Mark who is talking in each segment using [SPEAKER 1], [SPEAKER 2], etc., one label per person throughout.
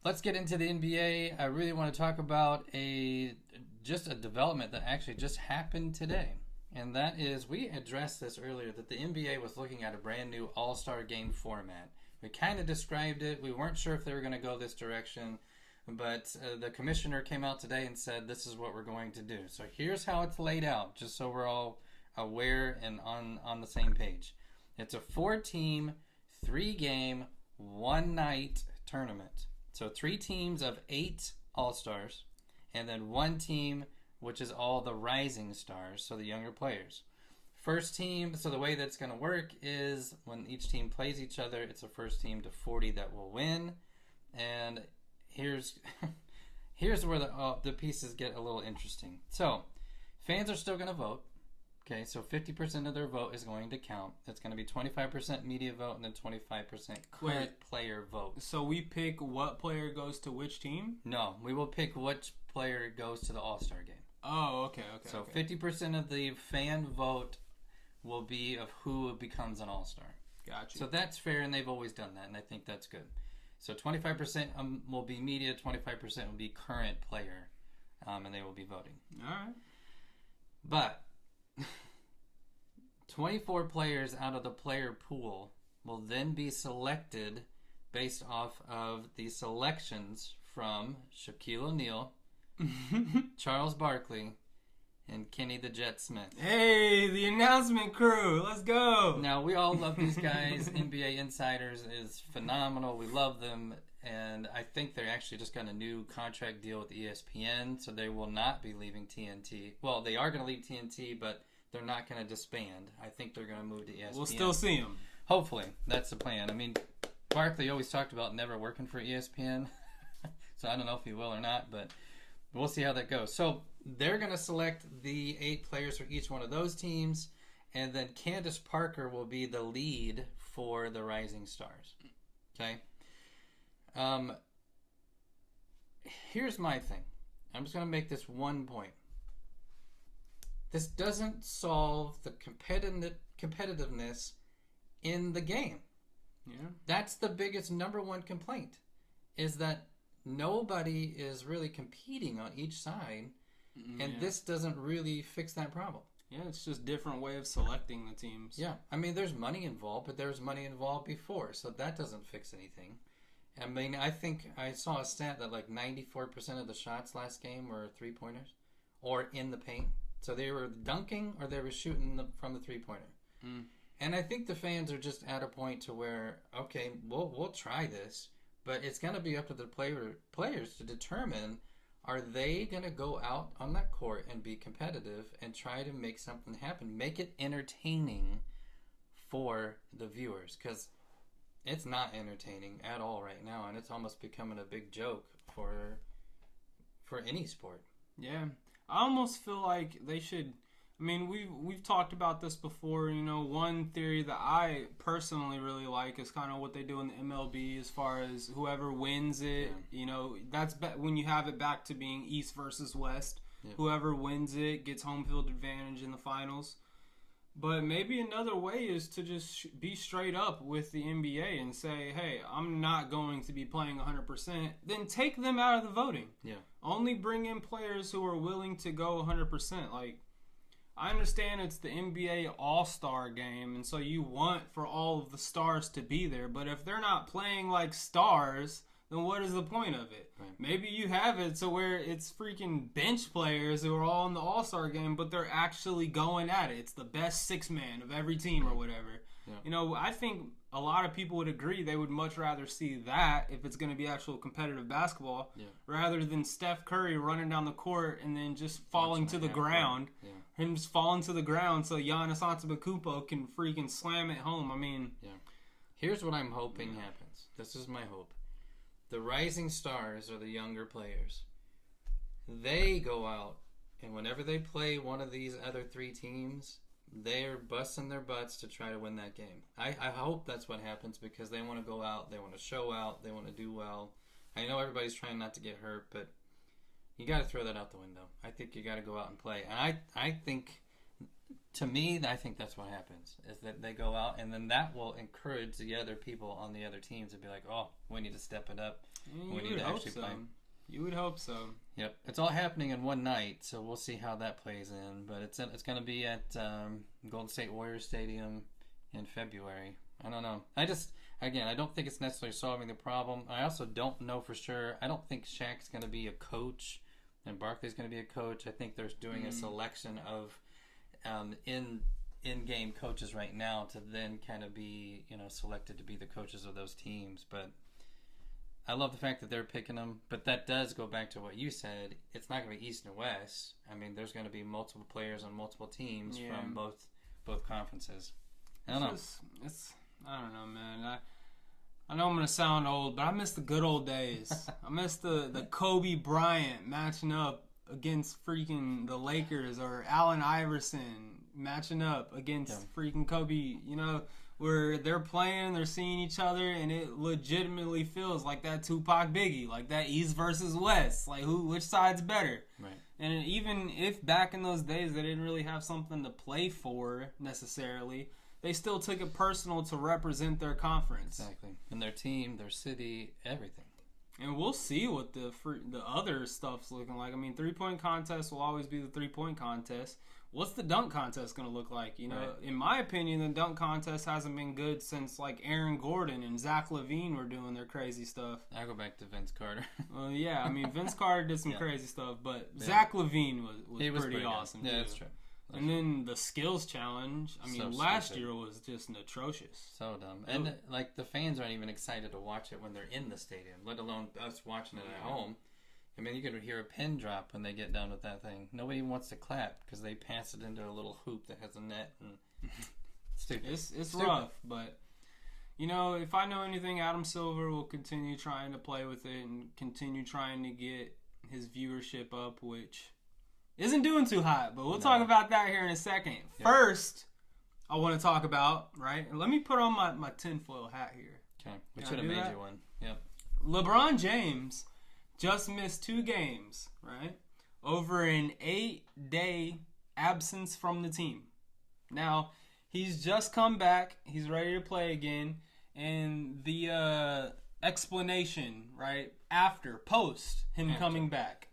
[SPEAKER 1] let's get into the NBA. I really want to talk about just a development that actually just happened today. And that is, we addressed this earlier, that the NBA was looking at a brand new All-Star game format. We kind of described it. We weren't sure if they were going to go this direction. But the commissioner came out today and said, this is what we're going to do. So here's how it's laid out, just so we're all aware and on the same page. It's a 4-team, 3-game, 1-night tournament. So 3 teams of 8 All-Stars, and then 1 team, which is all the rising stars, so the younger players. First team, so the way that's going to work is when each team plays each other, it's a first team to 40 that will win. And here's where the pieces get a little interesting. So fans are still going to vote. Okay, so 50% of their vote is going to count. It's going to be 25% media vote and then 25% current player vote.
[SPEAKER 2] So we pick what player goes to which team?
[SPEAKER 1] No, we will pick which player goes to the All-Star game.
[SPEAKER 2] Oh, okay.
[SPEAKER 1] So 50% of the fan vote will be of who becomes an All-Star.
[SPEAKER 2] Gotcha.
[SPEAKER 1] So that's fair, and they've always done that, and I think that's good. So 25% will be media, 25% will be current player, and they will be voting.
[SPEAKER 2] All right.
[SPEAKER 1] But 24 players out of the player pool will then be selected based off of the selections from Shaquille O'Neal, Charles Barkley, and Kenny the Jet Smith.
[SPEAKER 2] Hey, the announcement crew. Let's go.
[SPEAKER 1] Now, we all love these guys. NBA Insiders is phenomenal. We love them. And I think they actually just got a new contract deal with ESPN, so they will not be leaving TNT. Well, they are going to leave TNT, but they're not going to disband. I think they're going to move to ESPN.
[SPEAKER 2] We'll still see them.
[SPEAKER 1] Hopefully. That's the plan. I mean, Barkley always talked about never working for ESPN, so I don't know if he will or not, but we'll see how that goes. So they're going to select the 8 players for each one of those teams, and then Candace Parker will be the lead for the Rising Stars. Okay? Here's my thing. I'm just going to make this one point. This doesn't solve the competitiveness in the game.
[SPEAKER 2] Yeah.
[SPEAKER 1] That's the biggest number one complaint, is that nobody is really competing on each side, and this doesn't really fix that problem.
[SPEAKER 2] Yeah, it's just a different way of selecting the teams.
[SPEAKER 1] Yeah, I mean, there's money involved, but there was money involved before, so that doesn't fix anything. I mean, I think I saw a stat that like 94% of the shots last game were 3-pointers or in the paint. So they were dunking or they were shooting from the 3-pointer. And I think the fans are just at a point to where, okay, we'll try this, but it's going to be up to the players to determine, are they going to go out on that court and be competitive and try to make something happen, make it entertaining for the viewers, because it's not entertaining at all right now, and it's almost becoming a big joke for any sport.
[SPEAKER 2] Yeah, I almost feel like they should. I mean, we've talked about this before. You know, one theory that I personally really like is kind of what they do in the MLB, as far as whoever wins it. Yeah. You know, that's when you have it back to being East versus West. Yeah. Whoever wins it gets home field advantage in the finals. But maybe another way is to just be straight up with the NBA and say, hey, I'm not going to be playing 100%. Then take them out of the voting.
[SPEAKER 1] Yeah.
[SPEAKER 2] Only bring in players who are willing to go 100%. Like, I understand it's the NBA All-Star game, and so you want for all of the stars to be there. But if they're not playing like stars, then what is the point of it? Right. Maybe you have it to where it's freaking bench players who are all in the All-Star game, but they're actually going at it. It's the best 6-man of every team or whatever. Yeah. You know, I think a lot of people would agree they would much rather see that if it's going to be actual competitive basketball, rather than Steph Curry running down the court and then just falling to the ground. Yeah. Him just falling to the ground so Giannis Antetokounmpo can freaking slam it home. I mean,
[SPEAKER 1] here's what I'm hoping happens. This is my hope. The rising stars are the younger players. They go out, and whenever they play one of these other 3 teams, they're busting their butts to try to win that game. I hope that's what happens, because they want to go out, they want to show out, they want to do well. I know everybody's trying not to get hurt, but you got to throw that out the window. I think you got to go out and play. And I think, To me, I think that's what happens, is that they go out, and then that will encourage the other people on the other teams to be like, oh, we need to step it up. We need to actually play.
[SPEAKER 2] You would hope so.
[SPEAKER 1] Yep. It's all happening in one night, so we'll see how that plays in. But it's going to be at Golden State Warriors Stadium in February. I don't know. I don't think it's necessarily solving the problem. I also don't know for sure. I don't think Shaq's going to be a coach and Barkley's going to be a coach. I think they're doing a selection of in-game coaches right now to then kind of be, selected to be the coaches of those teams. But I love the fact that they're picking them. But that does go back to what you said. It's not going to be East and West. I mean, there's going to be multiple players on multiple teams from both conferences. I don't know.
[SPEAKER 2] I don't know, man. I know I'm going to sound old, but I miss the good old days. I miss the Kobe Bryant matching up against freaking the Lakers, or Allen Iverson matching up against freaking Kobe, where they're playing, they're seeing each other, and it legitimately feels like that Tupac Biggie, like that East versus West, like which side's better.
[SPEAKER 1] Right.
[SPEAKER 2] And even if back in those days they didn't really have something to play for necessarily, they still took it personal to represent their conference.
[SPEAKER 1] Exactly. And their team, their city, everything.
[SPEAKER 2] And we'll see what the other stuff's looking like. I mean, 3-point contest will always be the 3-point contest. What's the dunk contest going to look like?
[SPEAKER 1] Right.
[SPEAKER 2] In my opinion, the dunk contest hasn't been good since, like, Aaron Gordon and Zach LaVine were doing their crazy stuff.
[SPEAKER 1] I go back to Vince Carter.
[SPEAKER 2] Well, yeah. I mean, Vince Carter did some crazy stuff, but Zach LaVine was pretty awesome,
[SPEAKER 1] yeah,
[SPEAKER 2] too.
[SPEAKER 1] that's true.
[SPEAKER 2] And then the skills challenge, I mean, last year was just atrocious.
[SPEAKER 1] So dumb. And, the fans aren't even excited to watch it when they're in the stadium, let alone us watching it at home. I mean, you could hear a pin drop when they get done with that thing. Nobody wants to clap because they pass it into a little hoop that has a net. And stupid.
[SPEAKER 2] It's rough, but, if I know anything, Adam Silver will continue trying to play with it and continue trying to get his viewership up, which isn't doing too hot, but we'll talk about that here in a second. Yep. First, I want to talk about, right? Let me put on my tinfoil hat here.
[SPEAKER 1] Okay. We should have made you one. Yep.
[SPEAKER 2] LeBron James just missed 2 games, right? Over an 8-day absence from the team. Now, he's just come back. He's ready to play again. And the explanation, right, post him coming back,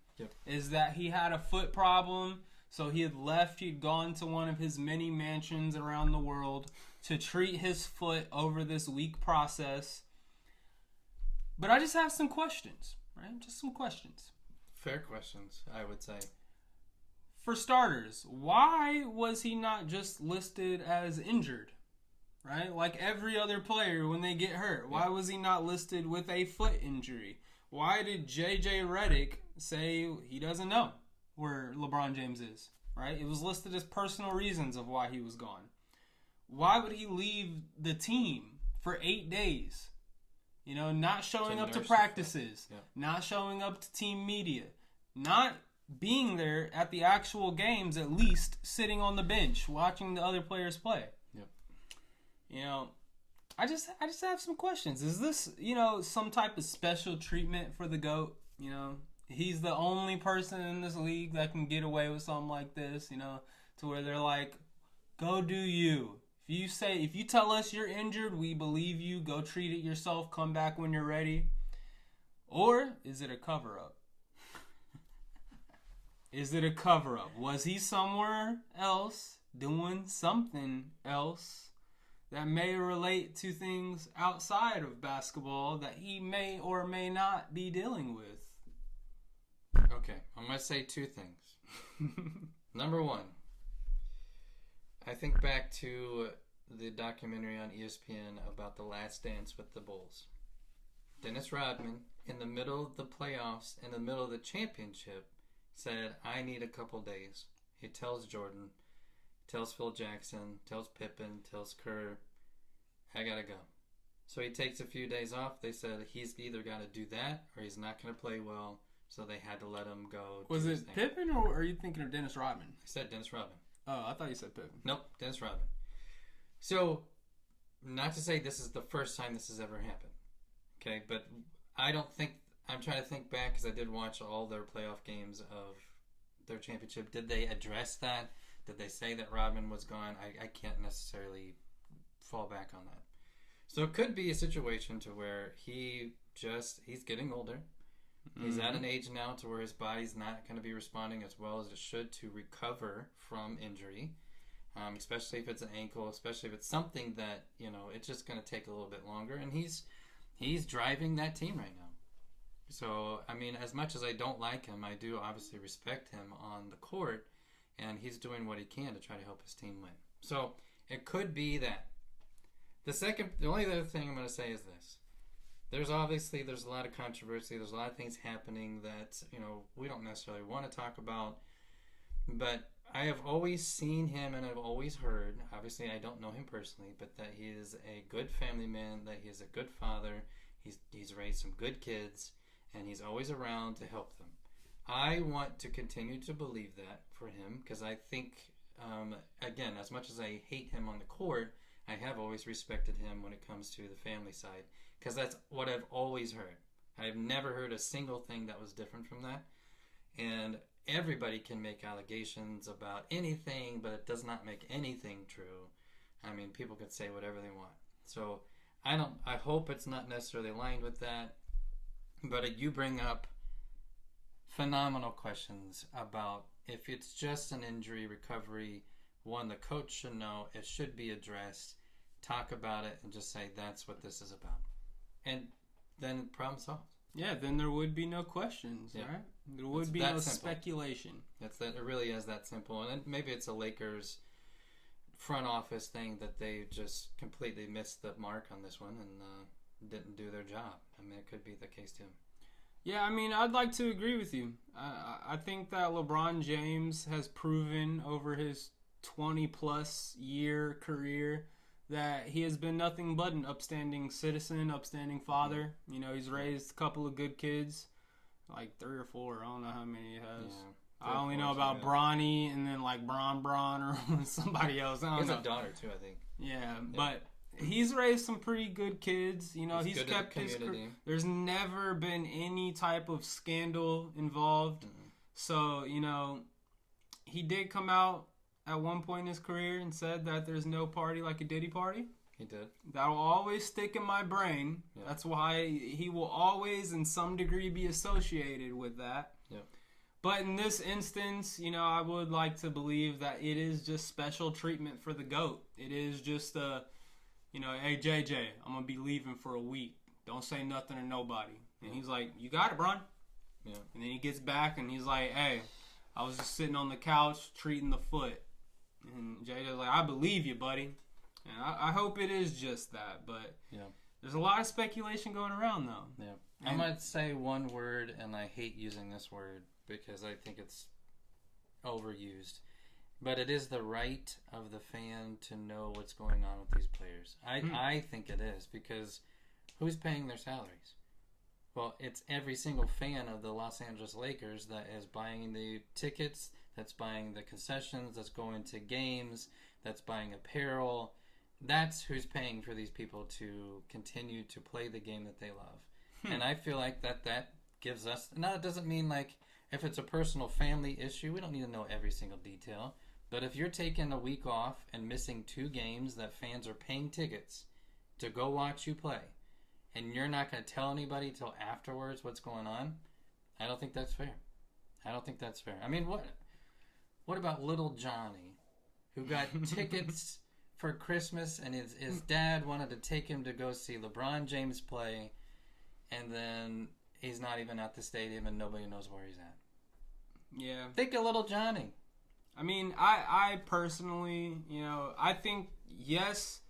[SPEAKER 2] is that he had a foot problem, so he had left. He'd gone to one of his many mansions around the world to treat his foot over this week process. But I just have some questions, right? Just some questions.
[SPEAKER 1] Fair questions, I would say.
[SPEAKER 2] For starters, why was he not just listed as injured, right? Like every other player when they get hurt. Why was he not listed with a foot injury? Why did J.J. Redick say he doesn't know where LeBron James is, right? It was listed as personal reasons of why he was gone. Why would he leave the team for 8 days? Not showing up to practices, not showing up to team media, not being there at the actual games, at least sitting on the bench watching the other players play. Yep. I just have some questions. Is this, some type of special treatment for the GOAT? He's the only person in this league that can get away with something like this, to where they're like, go do you. If you tell us you're injured, we believe you. Go treat it yourself. Come back when you're ready. Or is it a cover-up? Is it a cover-up? Was he somewhere else doing something else that may relate to things outside of basketball that he may or may not be dealing with?
[SPEAKER 1] Okay, I'm going to say 2 things. Number 1, I think back to the documentary on ESPN about the last dance with the Bulls. Dennis Rodman, in the middle of the playoffs, in the middle of the championship, said, I need a couple days. He tells Jordan, tells Phil Jackson, tells Pippen, tells Kerr, I gotta go. So he takes a few days off. They said he's either got to do that or he's not going to play well, so they had to let him go.
[SPEAKER 2] Was it Pippen, or are you thinking of Dennis Rodman?
[SPEAKER 1] I said Dennis Rodman.
[SPEAKER 2] Oh, I thought you said Pippen.
[SPEAKER 1] Nope, Dennis Rodman. So, not to say this is the first time this has ever happened, okay? But I'm trying to think back, because I did watch all their playoff games of their championship. Did they address that? Did they say that Rodman was gone? I can't necessarily fall back on that. So it could be a situation to where he's getting older. He's at an age now to where his body's not going to be responding as well as it should to recover from injury, especially if it's an ankle, especially if it's something that, it's just going to take a little bit longer. And he's driving that team right now. So, I mean, as much as I don't like him, I do obviously respect him on the court, and he's doing what he can to try to help his team win. So it could be that. The only other thing I'm going to say is this. There's a lot of controversy. There's a lot of things happening that, we don't necessarily want to talk about. But I have always seen him and I've always heard, obviously I don't know him personally, but that he is a good family man, that he is a good father. He's raised some good kids, and he's always around to help them. I want to continue to believe that for him because I think, again, as much as I hate him on the court, I have always respected him when it comes to the family side because that's what I've always heard. I've never heard a single thing that was different from that. And everybody can make allegations about anything, but it does not make anything true. I mean, people can say whatever they want. So I hope it's not necessarily aligned with that. But you bring up phenomenal questions about if it's just an injury recovery. One, the coach should know. It should be addressed. Talk about it and just say that's what this is about. And then problem solved.
[SPEAKER 2] Yeah, then there would be no questions, right? There would be no speculation.
[SPEAKER 1] It really is that simple. And then maybe it's a Lakers front office thing that they just completely missed the mark on this one and didn't do their job. I mean, it could be the case too.
[SPEAKER 2] Yeah, I mean, I'd like to agree with you. I think that LeBron James has proven over his 20-plus year career that he has been nothing but an upstanding citizen, upstanding father. He's raised a couple of good kids, like 3 or 4. I don't know how many he has. Yeah, I only know about Bronny and then like Bron or somebody else. I don't know.
[SPEAKER 1] He has a daughter too, I think.
[SPEAKER 2] Yeah, but he's raised some pretty good kids. He's kept his. There's never been any type of scandal involved. Mm-hmm. So he did come out at one point in his career and said that there's no party like a Diddy party.
[SPEAKER 1] He did.
[SPEAKER 2] That'll always stick in my brain. Yeah. That's why he will always, in some degree, be associated with that. Yeah. But in this instance, I would like to believe that it is just special treatment for the GOAT. It is just hey, JJ, I'm going to be leaving for a week. Don't say nothing to nobody. And he's like, you got it, Bron. Yeah. And then he gets back and he's like, hey, I was just sitting on the couch treating the foot. And JJ's like, I believe you, buddy. And I hope it is just that. But there's a lot of speculation going around, though.
[SPEAKER 1] Yeah. I might say one word, and I hate using this word because I think it's overused. But it is the right of the fan to know what's going on with these players. I think it is because who's paying their salaries? Well, it's every single fan of the Los Angeles Lakers that is buying the tickets, that's buying the concessions, that's going to games, that's buying apparel. That's who's paying for these people to continue to play the game that they love. And I feel like that gives us... Now, it doesn't mean like if it's a personal family issue, we don't need to know every single detail. But if you're taking a week off and missing 2 games that fans are paying tickets to go watch you play, and you're not going to tell anybody till afterwards what's going on, I don't think that's fair. I mean, what about little Johnny, who got tickets for Christmas, and his dad wanted to take him to go see LeBron James play, and then he's not even at the stadium and nobody knows where he's at?
[SPEAKER 2] Yeah.
[SPEAKER 1] Think of little Johnny.
[SPEAKER 2] I mean, I personally, I think, yes,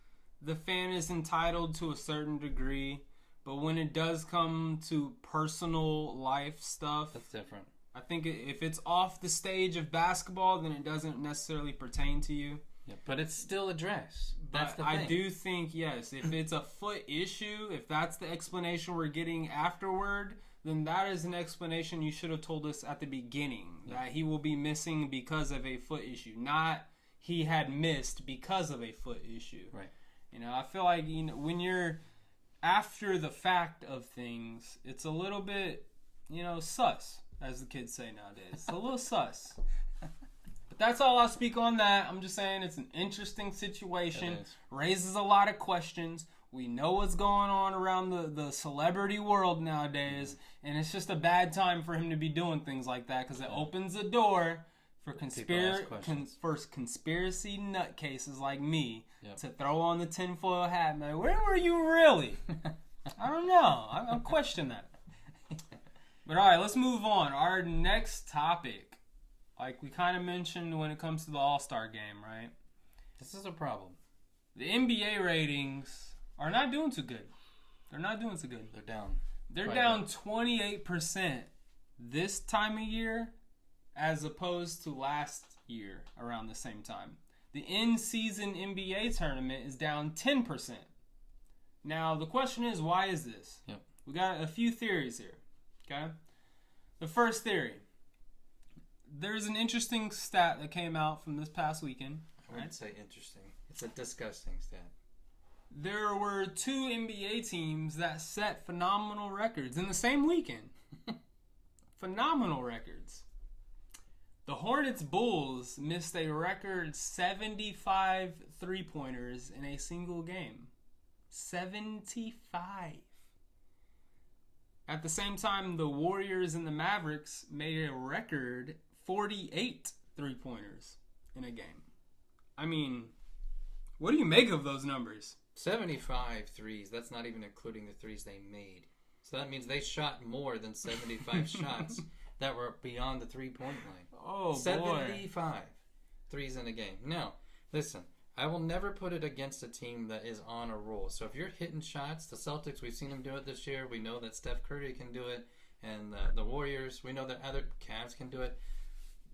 [SPEAKER 2] the fan is entitled to a certain degree, but when it does come to personal life stuff...
[SPEAKER 1] That's different.
[SPEAKER 2] I think if it's off the stage of basketball, then it doesn't necessarily pertain to you.
[SPEAKER 1] Yeah, but it's still addressed. That's the thing.
[SPEAKER 2] I do think, yes, if it's a foot issue, if that's the explanation we're getting afterward, then that is an explanation you should have told us at the beginning. Yeah. That he will be missing because of a foot issue. Not he had missed because of a foot issue.
[SPEAKER 1] Right.
[SPEAKER 2] I feel like when you're after the fact of things, it's a little bit, sus, as the kids say nowadays. It's a little sus. But that's all I'll speak on that. I'm just saying it's an interesting situation.
[SPEAKER 1] It is.
[SPEAKER 2] Raises a lot of questions. We know what's going on around the celebrity world nowadays, and it's just a bad time for him to be doing things like that because it opens the door for conspiracy nutcases like me to throw on the tinfoil hat and be like, where were you really? I don't know. I'm questioning that. But all right, let's move on. Our next topic, like we kind of mentioned when it comes to the All-Star game, right?
[SPEAKER 1] This is a problem.
[SPEAKER 2] The NBA ratings are not doing too good. They're not doing too good.
[SPEAKER 1] They're down.
[SPEAKER 2] They're down 28% this time of year as opposed to last year around the same time. The in-season NBA tournament is down 10%. Now, the question is, why is this?
[SPEAKER 1] Yep.
[SPEAKER 2] We got a few theories here, okay? The first theory. There's an interesting stat that came out from this past weekend.
[SPEAKER 1] I wouldn't say interesting. It's a disgusting stat.
[SPEAKER 2] There were 2 NBA teams that set phenomenal records in the same weekend. Phenomenal records. The Hornets Bulls missed a record 75 three-pointers in a single game. 75. At the same time, the Warriors and the Mavericks made a record 48 three-pointers in a game. I mean, what do you make of those numbers?
[SPEAKER 1] 75 threes. That's not even including the threes they made. So that means they shot more than 75 shots that were beyond the three-point line.
[SPEAKER 2] Oh,
[SPEAKER 1] 75 threes in a game. Now, listen, I will never put it against a team that is on a roll. So if you're hitting shots, the Celtics, we've seen them do it this year. We know that Steph Curry can do it. And the Warriors, we know that other Cavs can do it.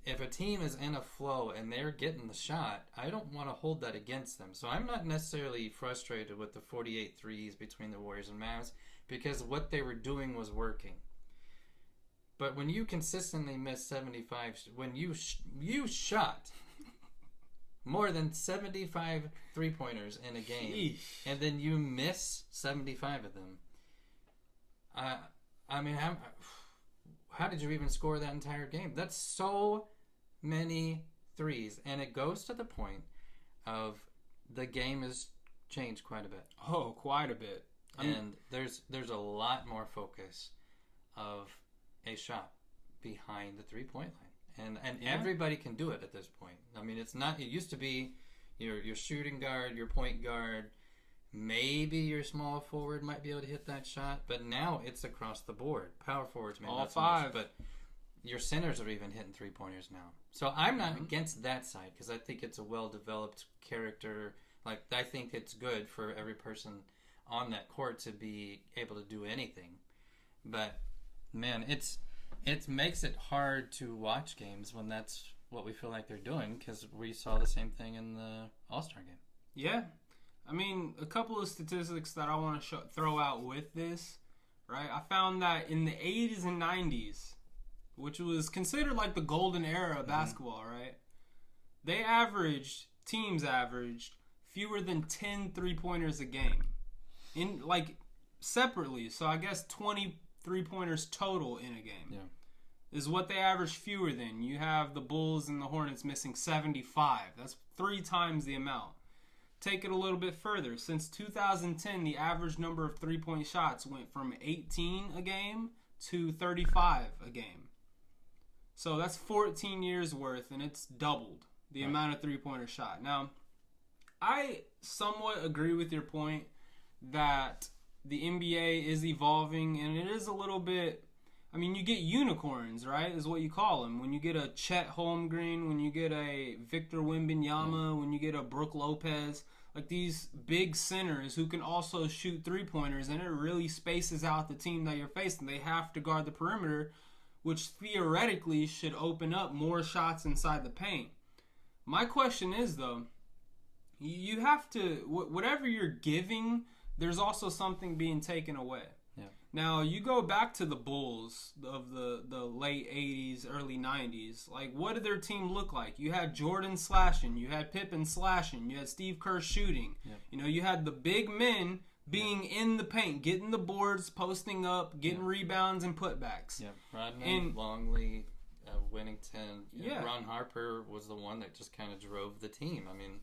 [SPEAKER 1] If a team is in a flow and they're getting the shot, I don't want to hold that against them. So I'm not necessarily frustrated with the 48 threes between the Warriors and Mavs because what they were doing was working. But when you consistently miss 75, when you shot more than 75 three-pointers in a game,
[SPEAKER 2] Sheesh.
[SPEAKER 1] and then you miss 75 of them, I mean, how did you even score that entire game? That's so many threes. And it goes to the point of the game has changed quite a bit.
[SPEAKER 2] Oh, quite a bit.
[SPEAKER 1] And there's a lot more focus of a shot behind the three-point line. And everybody can do it at this point. I mean, it's not. It used to be your shooting guard, your point guard, maybe your small forward might be able to hit that shot, but now it's across the board. Power forwards, maybe
[SPEAKER 2] all
[SPEAKER 1] not so
[SPEAKER 2] 5,
[SPEAKER 1] much, but your centers are even hitting three-pointers now. So I'm not against that side because I think it's a well-developed character. Like, I think it's good for every person on that court to be able to do anything. But man, it makes it hard to watch games when that's what we feel like they're doing because we saw the same thing in the All-Star game.
[SPEAKER 2] Yeah. I mean, a couple of statistics that I want to throw out with this, right? I found that in the 80s and 90s, which was considered like the golden era of basketball, right? Teams averaged fewer than 10 three-pointers a game. In like separately, so I guess 20 three-pointers total in a game.
[SPEAKER 1] Yeah.
[SPEAKER 2] Is what they average fewer than. You have the Bulls and the Hornets missing 75. That's 3 times the amount. Take it a little bit further. Since 2010, the average number of three-point shots went from 18 a game to 35 a game. So that's 14 years worth, and it's doubled the amount of three-pointer shot. Now, I somewhat agree with your point that the NBA is evolving, and it is a little bit... I mean, you get unicorns, right, is what you call them. When you get a Chet Holmgren, when you get a Victor Wembanyama, when you get a Brook Lopez, like these big centers who can also shoot three-pointers, and it really spaces out the team that you're facing. They have to guard the perimeter, which theoretically should open up more shots inside the paint. My question is, though, you have to, whatever you're giving, there's also something being taken away.
[SPEAKER 1] Yeah.
[SPEAKER 2] Now, you go back to the Bulls of the late 80s, early 90s. Like, what did their team look like? You had Jordan slashing. You had Pippen slashing. You had Steve Kerr shooting. Yeah. You know, you had the big men being in the paint, getting the boards, posting up, getting rebounds and putbacks.
[SPEAKER 1] Yeah, Rodman, Longley, Winnington.
[SPEAKER 2] Yeah.
[SPEAKER 1] Ron Harper was the one that just kind of drove the team. I mean,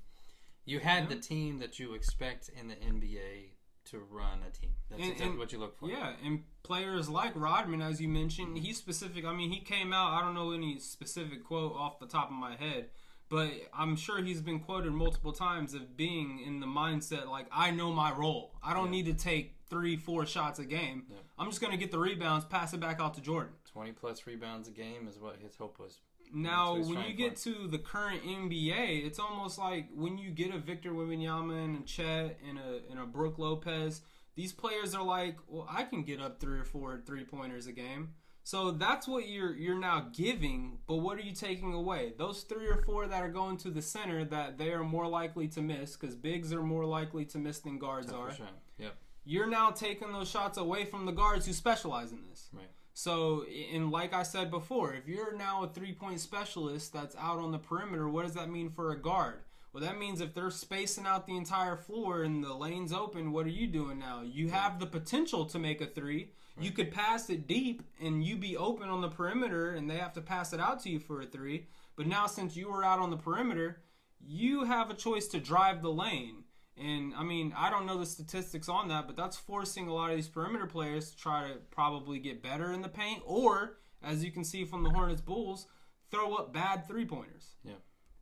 [SPEAKER 1] you had the team that you expect in the NBA to run a team. That's exactly what you look for.
[SPEAKER 2] Yeah, and players like Rodman, as you mentioned, he's specific. I mean, he came out, I don't know any specific quote off the top of my head, but I'm sure he's been quoted multiple times of being in the mindset like, I know my role. I don't need to take 3-4 shots a game. Yeah. I'm just going to get the rebounds, pass it back out to Jordan.
[SPEAKER 1] 20-plus rebounds a game is what his hope was.
[SPEAKER 2] Now, when you get to the current NBA, it's almost like when you get a Victor Wembanyama and a Chet and a Brook Lopez, these players are like, well, I can get up 3 or 4 3-pointers a game. So that's what you're now giving, but what are you taking away? Those 3 or 4 that are going to the center that they are more likely to miss, because bigs are more likely to miss than guards are.
[SPEAKER 1] Sure. Yep.
[SPEAKER 2] You're now taking those shots away from the guards who specialize in this.
[SPEAKER 1] Right.
[SPEAKER 2] So, and like I said before, if you're now a 3-point specialist that's out on the perimeter, what does that mean for a guard? Well, that means if they're spacing out the entire floor and the lane's open, what are you doing now? You have the potential to make a 3. Right. You could pass it deep and you be open on the perimeter and they have to pass it out to you for a 3. But now since you were out on the perimeter, you have a choice to drive the lane. And, I mean, I don't know the statistics on that, but that's forcing a lot of these perimeter players to try to probably get better in the paint or, as you can see from the Hornets Bulls, throw up bad 3-pointers.
[SPEAKER 1] Yeah.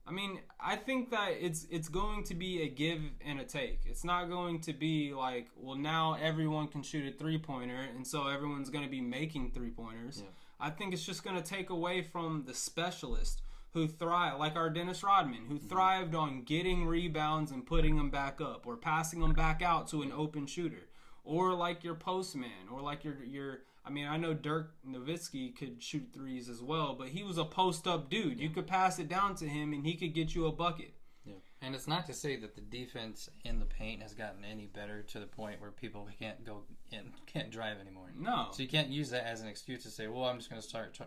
[SPEAKER 2] I mean, I think that it's going to be a give and a take. It's not going to be like, well, now everyone can shoot a 3-pointer, and so everyone's going to be making 3-pointers. Yeah. I think it's just going to take away from the specialist who thrive, like our Dennis Rodman, who thrived on getting rebounds and putting them back up, or passing them back out to an open shooter, or like your postman, or like your. I mean, I know Dirk Nowitzki could shoot 3s as well, but he was a post-up dude. You could pass it down to him, and he could get you a bucket.
[SPEAKER 1] Yeah, and it's not to say that the defense in the paint has gotten any better to the point where people can't go and can't drive anymore.
[SPEAKER 2] No.
[SPEAKER 1] So you can't use that as an excuse to say, well, I'm just going to start,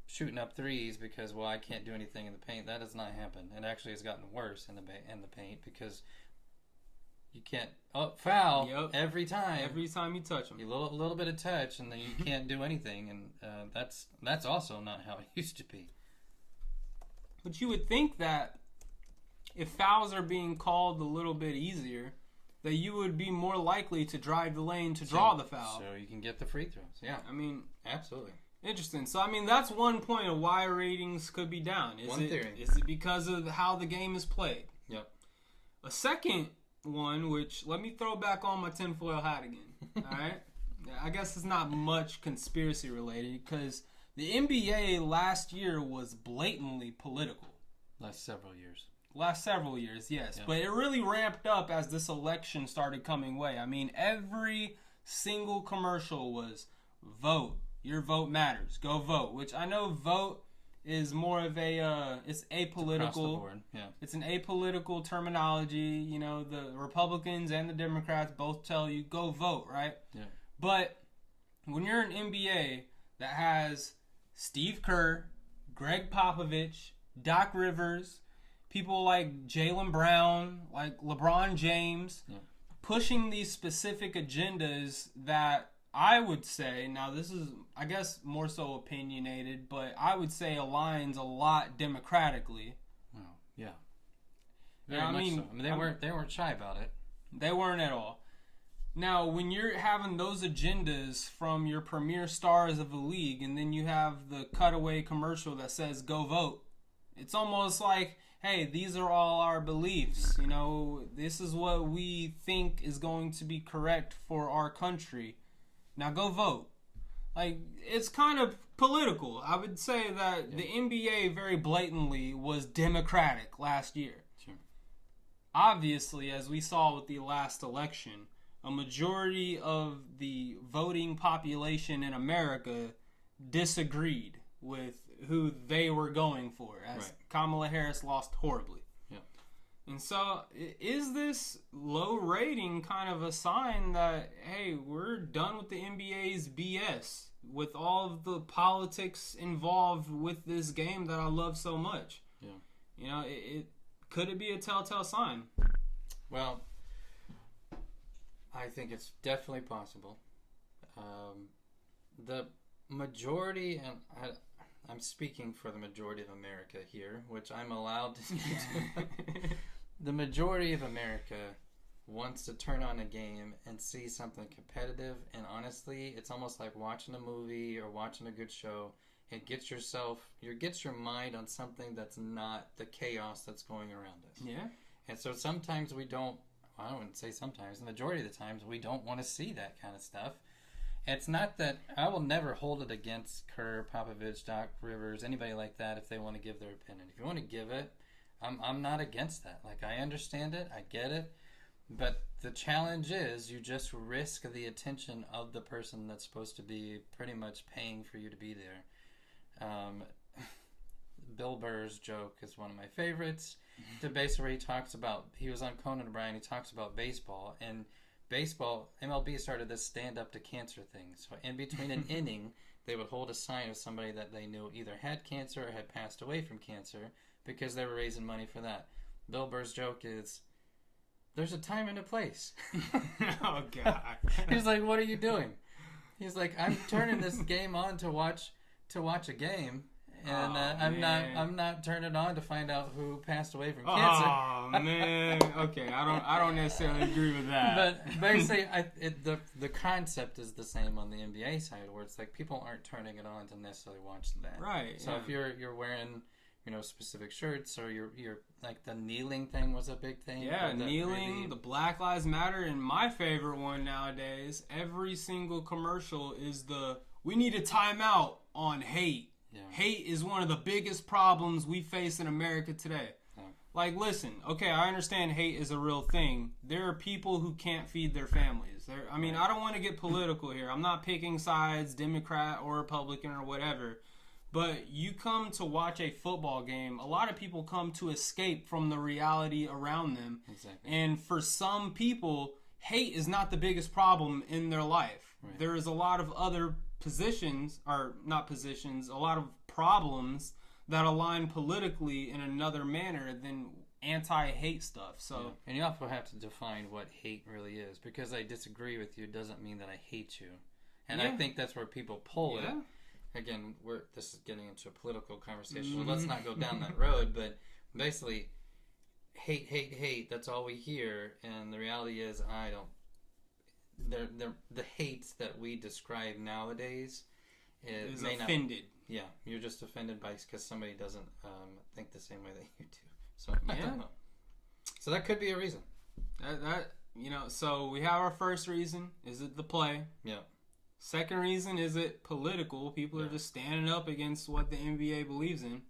[SPEAKER 1] shooting up 3s because, well, I can't do anything in the paint. That does not happen. It actually has gotten worse in the paint because you can't foul every time.
[SPEAKER 2] Every time you touch them.
[SPEAKER 1] A little bit of touch, and then you can't do anything. And that's also not how it used to be.
[SPEAKER 2] But you would think that if fouls are being called a little bit easier, that you would be more likely to drive the lane to draw the foul.
[SPEAKER 1] So you can get the free throws. Yeah.
[SPEAKER 2] I mean,
[SPEAKER 1] absolutely.
[SPEAKER 2] Interesting. So, I mean, that's one point of why ratings could be down.
[SPEAKER 1] One theory.
[SPEAKER 2] Is it because of how the game is played?
[SPEAKER 1] Yep.
[SPEAKER 2] A second one, which, let me throw back on my tinfoil hat again. All right? I guess it's not much conspiracy related because the NBA last year was blatantly political.
[SPEAKER 1] Last several years,
[SPEAKER 2] yes. Yeah. But it really ramped up as this election started coming way. I mean, every single commercial was vote. Your vote matters. Go vote. Which I know vote is more of it's apolitical.
[SPEAKER 1] Across the board. Yeah.
[SPEAKER 2] It's an apolitical terminology. You know, the Republicans and the Democrats both tell you, go vote, right?
[SPEAKER 1] Yeah.
[SPEAKER 2] But when you're an NBA that has Steve Kerr, Greg Popovich, Doc Rivers, people like Jaylen Brown, like LeBron James, pushing these specific agendas that I would say, now this is, I guess, more so opinionated, but I would say aligns a lot democratically.
[SPEAKER 1] Wow. Yeah. Very much so. I mean, they weren't shy about it.
[SPEAKER 2] They weren't at all. Now, when you're having those agendas from your premier stars of the league, and then you have the cutaway commercial that says, go vote, it's almost like, hey, these are all our beliefs. You know, this is what we think is going to be correct for our country. Now go vote. Like, it's kind of political. I would say that the NBA very blatantly was democratic last year.
[SPEAKER 1] Sure.
[SPEAKER 2] Obviously, as we saw with the last election, a majority of the voting population in America disagreed with who they were going for, as Kamala Harris lost horribly. And so, is this low rating kind of a sign that, hey, we're done with the NBA's BS, with all of the politics involved with this game that I love so much?
[SPEAKER 1] Yeah.
[SPEAKER 2] You know, could it be a telltale sign?
[SPEAKER 1] Well, I think it's definitely possible. The majority, and I'm speaking for the majority of America here, which I'm allowed to do. The majority of America wants to turn on a game and see something competitive, and honestly, it's almost like watching a movie or watching a good show. It gets your mind on something that's not the chaos that's going around us.
[SPEAKER 2] Yeah.
[SPEAKER 1] And so sometimes we don't, I wouldn't say sometimes, the majority of the times we don't want to see that kind of stuff. It's not that, I will never hold it against Kerr, Popovich, Doc Rivers, anybody like that if they want to give their opinion. If you want to give it, I'm not against that. Like, I understand it, I get it, but the challenge is you just risk the attention of the person that's supposed to be pretty much paying for you to be there. Bill Burr's joke is one of my favorites. The base where he was on Conan O'Brien, he talks about baseball, and baseball, MLB started this stand up to cancer thing. So in between an inning, they would hold a sign of somebody that they knew either had cancer or had passed away from cancer because they were raising money for that. Bill Burr's joke is, there's a time and a place.
[SPEAKER 2] Oh, God.
[SPEAKER 1] He's like, what are you doing? He's like, I'm turning this game on to watch a game, and I'm not turning it on to find out who passed away from cancer.
[SPEAKER 2] Oh man, okay, I don't necessarily agree with that.
[SPEAKER 1] But basically, the concept is the same on the NBA side, where it's like people aren't turning it on to necessarily watch that.
[SPEAKER 2] Right.
[SPEAKER 1] So if you're wearing specific shirts, or you're like, the kneeling thing was a big thing.
[SPEAKER 2] Yeah, kneeling, the Black Lives Matter, and my favorite one nowadays, every single commercial is we need a timeout on hate. Yeah. Hate is one of the biggest problems we face in America today. Yeah. Like, listen, okay, I understand hate is a real thing. There are people who can't feed their families. I don't want to get political here. I'm not picking sides, Democrat or Republican or whatever. But you come to watch a football game, a lot of people come to escape from the reality around them. Exactly. And for some people, hate is not the biggest problem in their life. Right. There is a lot of other a lot of problems that align politically in another manner than anti-hate stuff. So,
[SPEAKER 1] yeah. And you also have to define what hate really is, because I disagree with you doesn't mean that I hate you. And I think that's where people pull it. Again, this is getting into a political conversation, so let's not go down that road, but basically, hate, that's all we hear, and the reality is the hate that we describe nowadays
[SPEAKER 2] is offended.
[SPEAKER 1] You're just offended because somebody doesn't think the same way that you do. So I don't know. So that could be a reason.
[SPEAKER 2] So we have our first reason. Is it the play?
[SPEAKER 1] Yeah.
[SPEAKER 2] Second reason, is it political? People are just standing up against what the NBA believes in.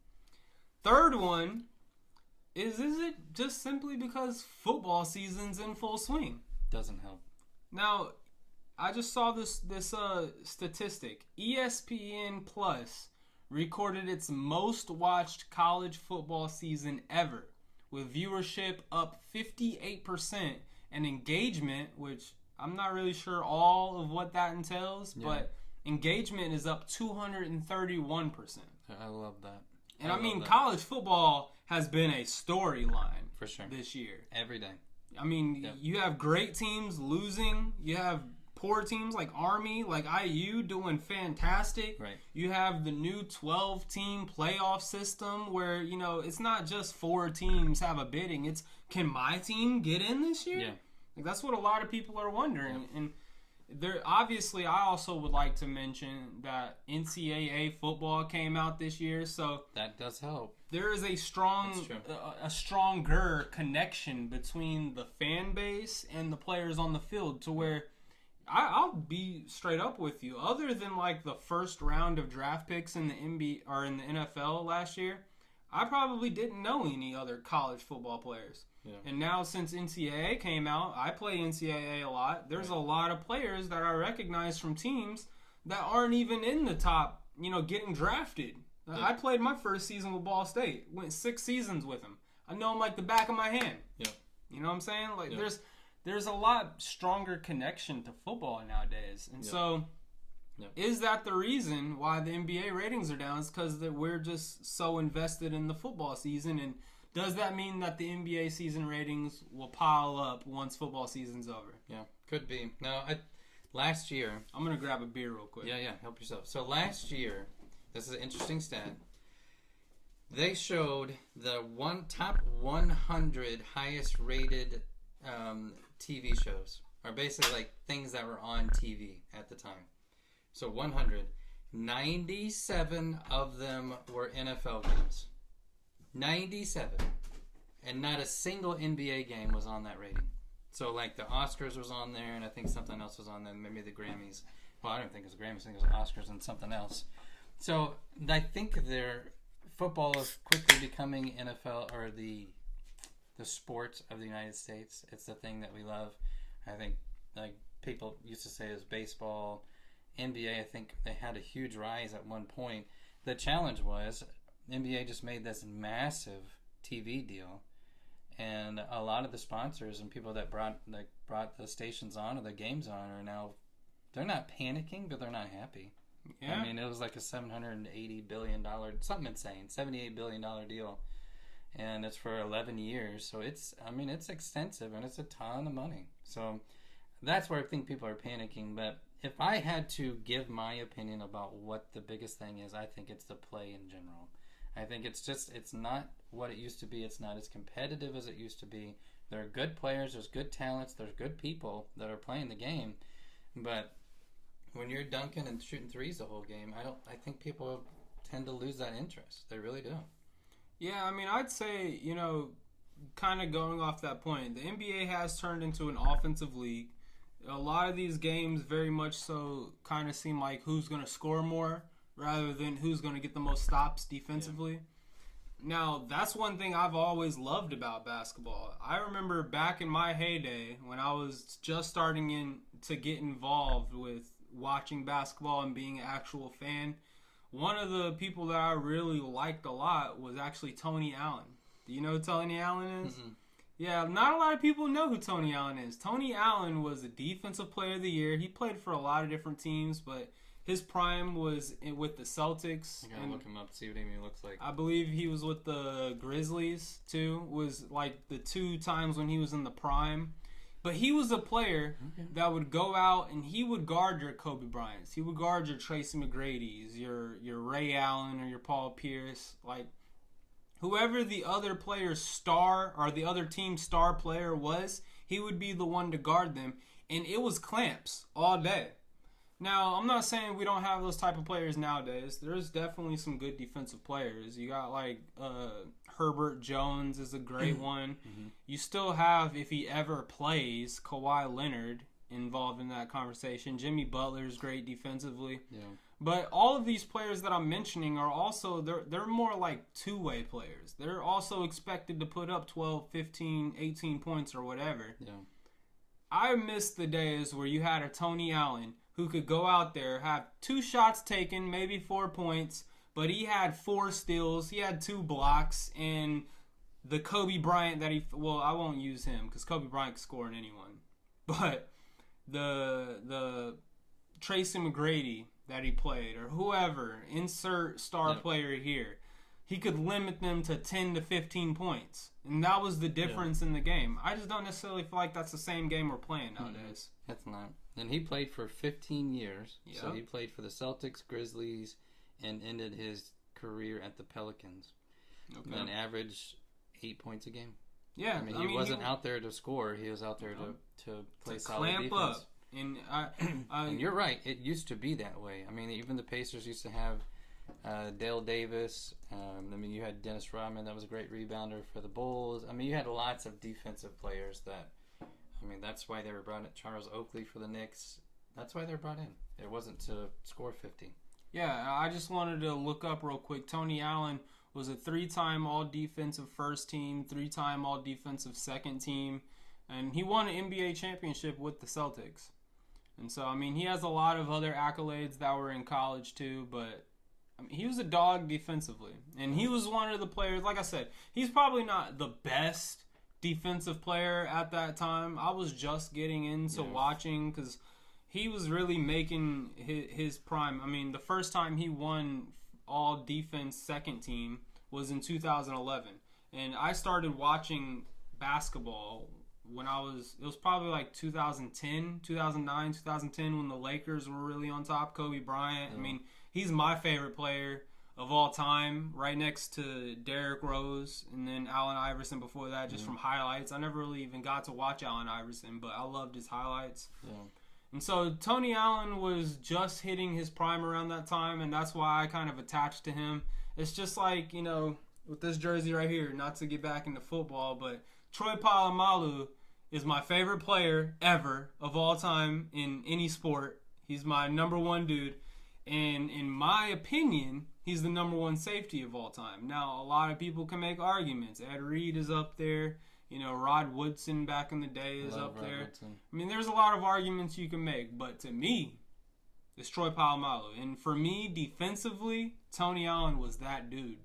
[SPEAKER 2] Third one is it just simply because football season's in full swing?
[SPEAKER 1] Doesn't help.
[SPEAKER 2] Now, I just saw this statistic. ESPN Plus recorded its most watched college football season ever, with viewership up 58% and engagement, which I'm not really sure all of what that entails, but engagement is up 231%.
[SPEAKER 1] I love that.
[SPEAKER 2] And college football has been a storyline
[SPEAKER 1] for sure
[SPEAKER 2] this year.
[SPEAKER 1] Every day.
[SPEAKER 2] You have great teams losing. You have poor teams like Army, like IU doing fantastic.
[SPEAKER 1] Right.
[SPEAKER 2] You have the new 12-team playoff system where, it's not just 4 teams have a bidding. It's, can my team get in this year?
[SPEAKER 1] Yeah.
[SPEAKER 2] Like, that's what a lot of people are wondering. Yeah. And there, obviously, I also would like to mention that NCAA football came out this year, so
[SPEAKER 1] that does help.
[SPEAKER 2] There is a stronger connection between the fan base and the players on the field, to where I'll be straight up with you. Other than like the first round of draft picks in the NBA or in the NFL last year, I probably didn't know any other college football players. Yeah. And now since NCAA came out, I play NCAA a lot. There's a lot of players that I recognize from teams that aren't even in the top, getting drafted. Yeah. I played my first season with Ball State. Went 6 seasons with them. I know them like the back of my hand.
[SPEAKER 1] Yeah.
[SPEAKER 2] You know what I'm saying? Like there's a lot stronger connection to football nowadays. And so is that the reason why the NBA ratings are down? It's because we're just so invested in the football season. And does that mean that the NBA season ratings will pile up once football season's over?
[SPEAKER 1] Yeah, could be. No, last year...
[SPEAKER 2] I'm going to grab a beer real quick.
[SPEAKER 1] Yeah, help yourself. So last year, This is an interesting stat. They showed the top 100 highest rated TV shows, or basically like things that were on TV at the time. So 100. 97 of them were NFL games. 97. And not a single NBA game was on that rating. So like the Oscars was on there, and I think something else was on there, maybe the Grammys. Well, I don't think it was the Grammys, I think it was Oscars and something else. So I think their football is quickly becoming NFL, or the sport of the United States. It's the thing that we love. I think like people used to say it was baseball. NBA, I think they had a huge rise at one point. The challenge was NBA just made this massive TV deal, and a lot of the sponsors and people that brought the stations on or the games on are now, they're not panicking, but they're not happy. Yeah. I mean, it was like a $780 billion, something insane, $78 billion deal, and it's for 11 years. So it's extensive, and it's a ton of money. So that's where I think people are panicking. But if I had to give my opinion about what the biggest thing is, I think it's the play in general. I think it's not what it used to be. It's not as competitive as it used to be. There are good players, there's good talents, there's good people that are playing the game. But when you're dunking and shooting threes the whole game, I think people tend to lose that interest. They really do.
[SPEAKER 2] Yeah, I mean, I'd say, kind of going off that point, the NBA has turned into an offensive league. A lot of these games very much so kind of seem like who's going to score more rather than who's going to get the most stops defensively. Yeah. Now, that's one thing I've always loved about basketball. I remember back in my heyday when I was just starting to get involved with watching basketball and being an actual fan, one of the people that I really liked a lot was actually Tony Allen. Do you know who Tony Allen is? Mm-hmm. Yeah, not a lot of people know who Tony Allen is. Tony Allen was a defensive player of the year. He played for a lot of different teams, but his prime was with the Celtics.
[SPEAKER 1] I gotta look him up, see what he looks like.
[SPEAKER 2] I believe he was with the Grizzlies, too. Was like the 2 times when he was in the prime. But he was a player that would go out and he would guard your Kobe Bryants. He would guard your Tracy McGrady's, your Ray Allen or your Paul Pierce. Like, whoever the other player's star or the other team's star player was, he would be the one to guard them. And it was clamps all day. Now, I'm not saying we don't have those type of players nowadays. There's definitely some good defensive players. You got like Herbert Jones is a great one. Mm-hmm. You still have, if he ever plays, Kawhi Leonard involved in that conversation. Jimmy Butler's great defensively. Yeah. But all of these players that I'm mentioning are also, they're more like two-way players. They're also expected to put up 12, 15, 18 points or whatever. Yeah. I miss the days where you had a Tony Allen who could go out there, have 2 shots taken, maybe 4 points, but he had 4 steals, he had 2 blocks, and the Kobe Bryant that I won't use him because Kobe Bryant could score on anyone, but the Tracy McGrady that he played, or whoever, insert star player here, he could limit them to 10 to 15 points. And that was the difference in the game. I just don't necessarily feel like that's the same game we're playing nowadays.
[SPEAKER 1] That's not. And he played for 15 years. Yep. So he played for the Celtics, Grizzlies, and ended his career at the Pelicans. Okay. And averaged 8 points a game.
[SPEAKER 2] Yeah.
[SPEAKER 1] I mean, he wasn't out there to score. He was out there to play solid defense. Clamp up.
[SPEAKER 2] And,
[SPEAKER 1] and you're right. It used to be that way. I mean, even the Pacers used to have Dale Davis. I mean, you had Dennis Rodman. That was a great rebounder for the Bulls. I mean, you had lots of defensive players that, I mean, that's why they were brought in. Charles Oakley for the Knicks. That's why they were brought in. It wasn't to score 50.
[SPEAKER 2] Yeah, I just wanted to look up real quick. Tony Allen was a 3-time all-defensive first team, 3-time all-defensive second team, and he won an NBA championship with the Celtics. And so, I mean, he has a lot of other accolades that were in college too, but I mean, he was a dog defensively. And he was one of the players, like I said, he's probably not the best defensive player at that time. I was just getting into watching because he was really making his prime. I mean, the first time he won all defense second team was in 2011. And I started watching basketball when it was probably like 2010, 2009, 2010 when the Lakers were really on top. Kobe Bryant. I mean, he's my favorite player. of all time, right next to Derrick Rose and then Allen Iverson before that, just from highlights. I never really even got to watch Allen Iverson, but I loved his highlights.
[SPEAKER 1] Yeah.
[SPEAKER 2] And so Tony Allen was just hitting his prime around that time, and that's why I kind of attached to him. It's just like, you know, with this jersey right here, not to get back into football, but Troy Polamalu is my favorite player ever of all time in any sport. He's my number one dude. And in my opinion, he's the number one safety of all time. Now, a lot of people can make arguments. Ed Reed is up there. You know, Rod Woodson back in the day is up there.
[SPEAKER 1] Woodson.
[SPEAKER 2] I mean, there's a lot of arguments you can make. But to me, it's Troy Polamalu. And for me, defensively, Tony Allen was that dude.